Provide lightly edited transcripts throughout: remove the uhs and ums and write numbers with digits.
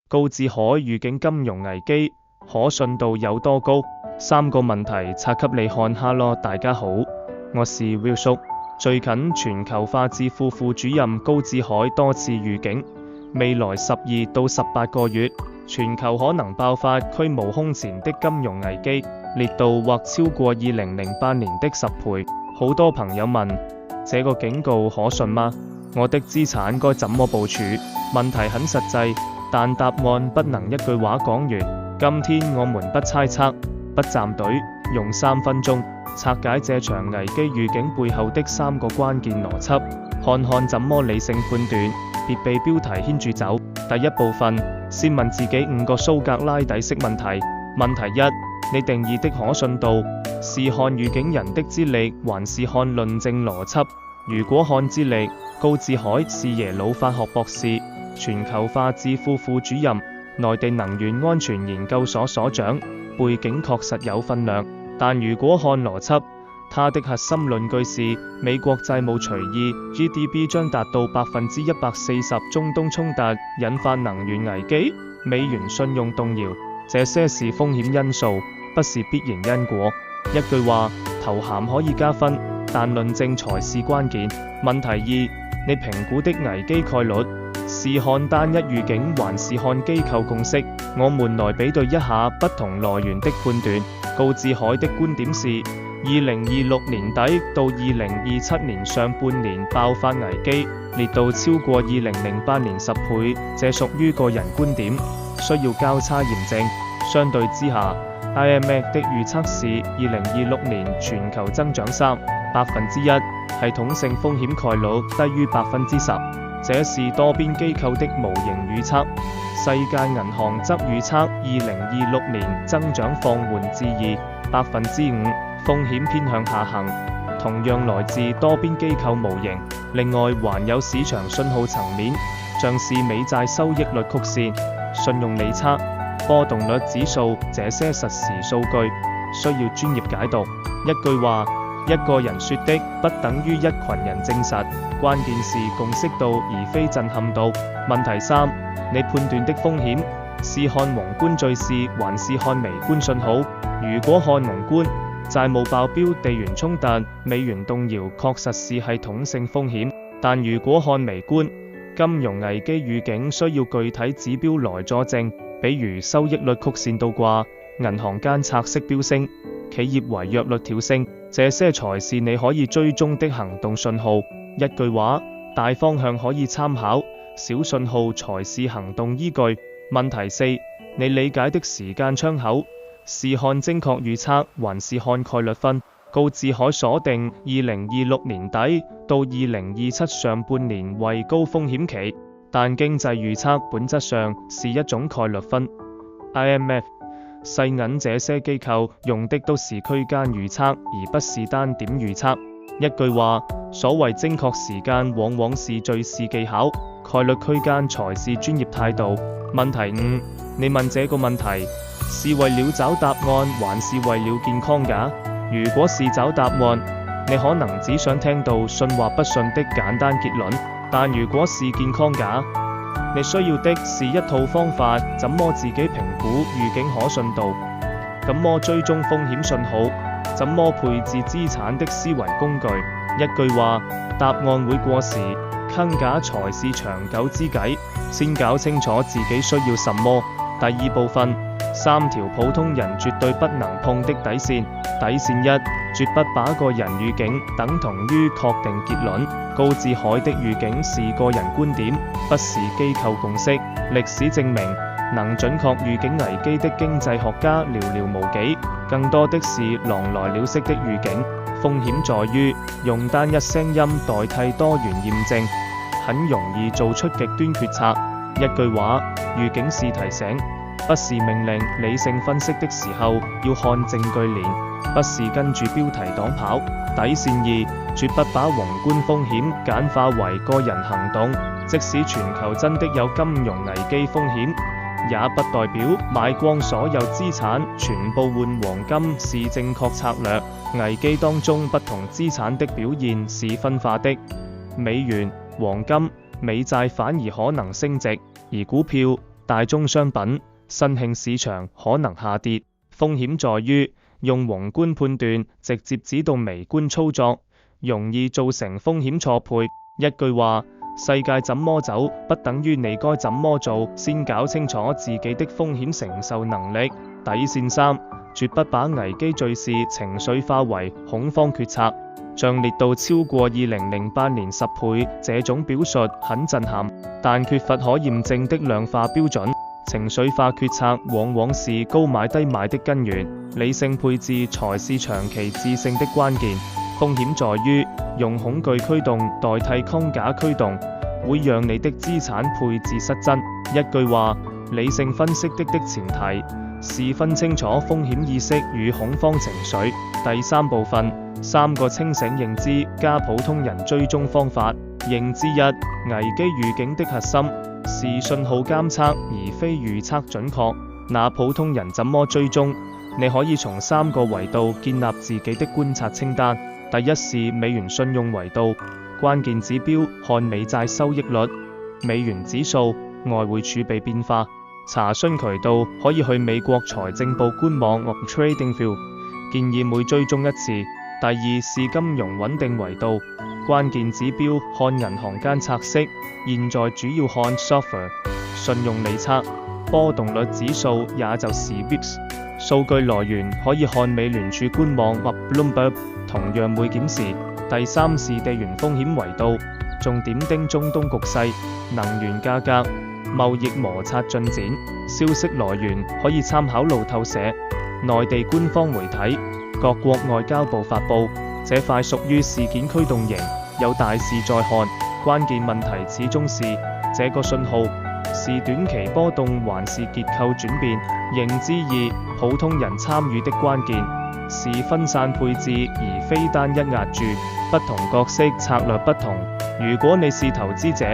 高志海預警金融危機，可信度有多高？3個問題拆給你看下咯。大家好，我是 Will 叔。最近全球化智庫副主任高志海多次預警，未來12到18個月，全球可能爆發區無空前的金融危機，烈度或超過2008年的10倍。好多朋友問，這個警告可信嗎？我的資產該怎麼部署？問題很實際，但答案不能一句話講完。今天我們不猜測，不站隊，用3分鐘拆解這場危機預警背後的3個關鍵邏輯，看看怎麼理性判斷，別被標題牽住走。第一部分，先問自己5個蘇格拉底式問題。問題1，你定義的可信度，是看預警人的資歷，還是看論證邏輯？如果看資歷，高志海是耶魯法學博士，全球化智庫副主任，內地能源安全研究所所長，背景確實有分量。但如果看邏輯，他的核心論據是美國債務隨意 GDP 將達到140%，中東衝突引發能源危機，美元信用動搖，這些是風險因素，不是必然因果。一句話，頭銜可以加分，但論證才是關鍵。問題2，你評估的危機概率，是看單一預警還是看機構共識？我們來比對一下不同來源的判斷。高志海的觀點是2026年底到2027年上半年爆發危機，烈度超過2008年10倍，這屬於個人觀點，需要交叉驗證。相對之下， IMF 的預測是2026年全球增長3%，系統性風險概率低於10%，這是多邊機構的模型預測。世界銀行則預測2026年增長放緩至5%，風險偏向下行，同樣來自多邊機構模型。另外還有市場信號層面，像是美債收益率曲線、信用利差、波動率指數，這些實時數據需要專業解讀。一句話，一個人說的不等於一群人證實，關鍵是共識度而非震撼度。問題3，你判斷的風險，是看宏觀敘事還是看微觀信號？如果看宏觀，債務爆標、地緣衝突、美元動搖確實是系統性風險，但如果看微觀，金融危機預警需要具體指標來佐證，比如收益率曲線倒掛、銀行間拆息飆升、企業違約率跳升，這些才是你可以追蹤的行動信號。一句話，大方向可以參考，小信號才是行動依據。問題4，你理解的時間窗口，是看精確預測還是看概率分？高志海鎖定2026年底到2027上半年為高風險期，但經濟預測本質上是一種概率分。IMF、世銀這些機構用的都是區間預測，而不是單點預測。一句話，所謂精確時間往往是敘事技巧，概率區間才是專業態度。問題5，你問這個問題，是為了找答案還是為了健康假？如果是找答案，你可能只想聽到信或不信的簡單結論，但如果是健康假，你需要的是一套方法，怎麼自己評估預警可信度，怎麼追蹤風險信號，怎麼配置資產的思維工具。一句話，答案會過時，坑假才是長久之計。先搞清楚自己需要什麼。第2部分，3條普通人絕對不能碰的底線。底線1，絕不把個人預警等同於確定結論。高志海的預警是個人觀點，不是機構共識。歷史證明，能準確預警危機的經濟學家寥寥無幾，更多的是狼來了式的預警。風險在於用單一聲音代替多元驗證，很容易做出極端決策。一句話，預警是提醒，不是命令。理性分析的時候要看證據鏈，不是跟住標題黨跑。底線2，絕不把宏觀風險簡化為個人行動，即使全球真的有金融危機風險，也不代表買光所有資產全部換黃金是正確策略。危機當中不同資產的表現是分化的，美元、黃金、美債反而可能升值，而股票、大宗商品、新興市場可能下跌。風險在於用宏觀判斷直接指導微觀操作，容易造成風險錯配。一句話，世界怎麼走，不等於你該怎麼做。先搞清楚自己的風險承受能力。底線3，絕不把危機敘事情緒化為恐慌決策，像烈度超過2008年10倍。這種表述很震撼，但缺乏可驗證的量化標準。情緒化決策往往是高買低賣的根源，理性配置才是長期致勝的關鍵。風險在於用恐懼驅動代替框架驅動，會讓你的資產配置失真。一句話，理性分析的前提是分清楚風險意識與恐慌情緒。第3部分，3個清醒認知加普通人追蹤方法。認知1，危機預警的核心是信號監測而非預測準確。那普通人怎麼追蹤？你可以從3個維度建立自己的觀察清單。第一是美元信用維度，關鍵指標看美債收益率、美元指數、外匯儲備變化。查詢渠道可以去美國財政部官網 TradingView， 建議每追蹤1次。第2是金融穩定維度，關鍵指標看銀行間拆息，現在主要看 SOFR 信用利差，波動率指數也就是 VIX。數據來源可以看美聯儲官網或 Bloomberg， 同樣會檢視。第3是地緣風險維度，重點盯中東局勢、能源價格、貿易摩擦進展。消息來源可以參考路透社、內地官方媒體、各國外交部發布。這塊屬於事件驅動型，有大事再看。關鍵問題始終是這個信號是短期波動還是結構轉變。認知2，普通人參與的關鍵是分散配置而非單一押注，不同角色策略不同。如果你是投資者，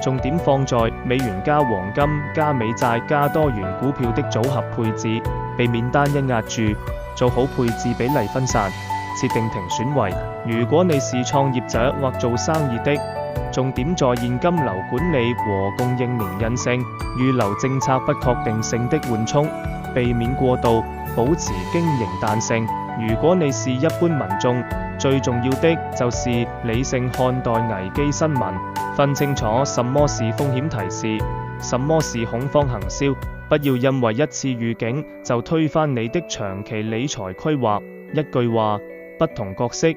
重點放在美元加黃金加美債加多元股票的組合配置，避免單一押注，做好配置比例分散，設定停損位。如果你是創業者或做生意的，重點在現金流管理和供應連韌性，預留政策不確定性的緩衝，避免過度，保持經營彈性。如果你是一般民眾，最重要的就是理性看待危機新聞，分清楚什麼是風險提示，什麼是恐慌行銷。不要因為一次預警就推翻你的長期理財規劃。一句話，不同角色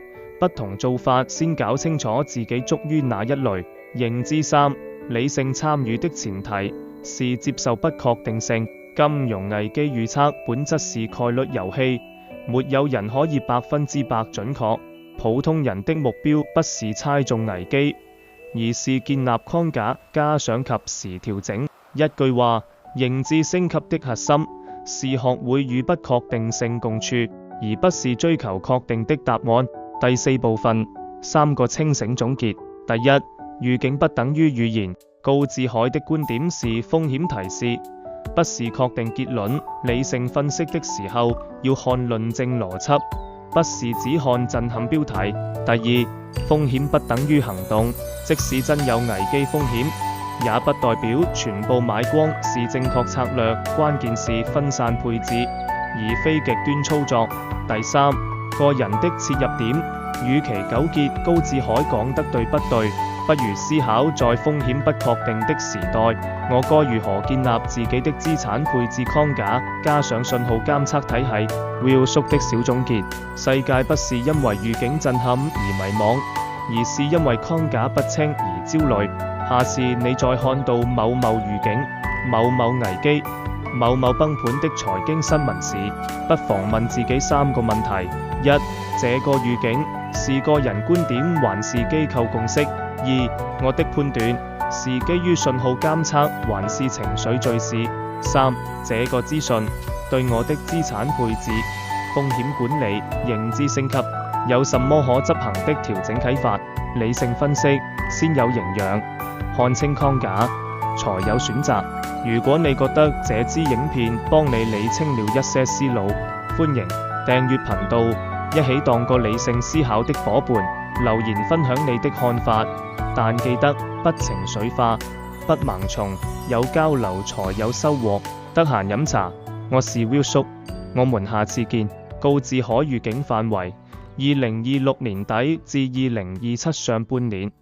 不同做法，先搞清楚自己屬於哪一類。認知3，理性參與的前提是接受不確定性。金融危機預測本質是概率遊戲，沒有人可以100%準確。普通人的目標不是猜中危機，而是建立框架，加上及時調整。一句話，認知升級的核心是學會與不確定性共處，而不是追求確定的答案。第4部分，3個清醒總結。第1，預警不等於預言。高志海的觀點是風險提示，不是確定結論。理性分析的時候要看論證邏輯，不是只看震撼標題。第2，風險不等於行動，即使真有危機風險，也不代表全部買光是正確策略。關鍵是分散配置，而非極端操作。第3，個人的切入點，與其糾結高志海講得對不對，不如思考在風險不確定的時代，我該如何建立自己的資產配置框架，加上信號監測體系。Will 叔的小總結：世界不是因為預警震撼而迷惘，而是因為框架不清而焦慮。下次你再看到某某預警、某某危機、某某崩盤的財經新聞時，不妨問自己3個問題：一，這個預警是個人觀點還是機構共識？2，我的判斷是基於信號監測還是情緒敘事？3，這個資訊對我的資產配置、風險管理、認知升級有什麼可執行的調整啟發？理性分析先有營養，看清框架才有選擇。如果你覺得這支影片幫你理清了一些思路，歡迎訂閱頻道，一起當個理性思考的夥伴。留言分享你的看法，但記得不情緒化，不盲從，有交流才有收穫。得閒飲茶，我是 Will 叔，我們下次見。告知可預警範圍：2026年底至2027上半年，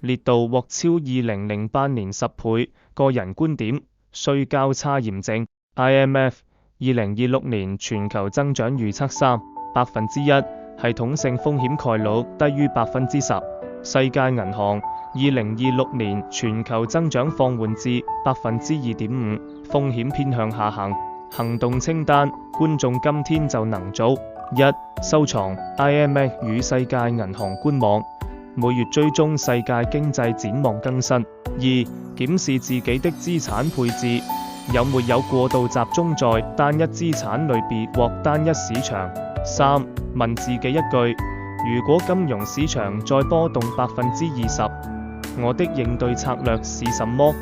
烈度獲超2008年10倍。個人觀點：需交叉驗證。IMF 2026年全球增長預測3%，系統性風險概率低於10%。世界銀行2026年全球增長放緩至2.5%，風險偏向下行。行動清單：觀眾今天就能做：1. 收藏 IMF 與世界銀行官網，每月追蹤世界經濟展望更新； 2. 檢視自己的資產配置，有沒有過度集中在單一資產類別或單一市場； 3. 問自己一句：如果金融市場再波動20%，我的應對策略是什麼？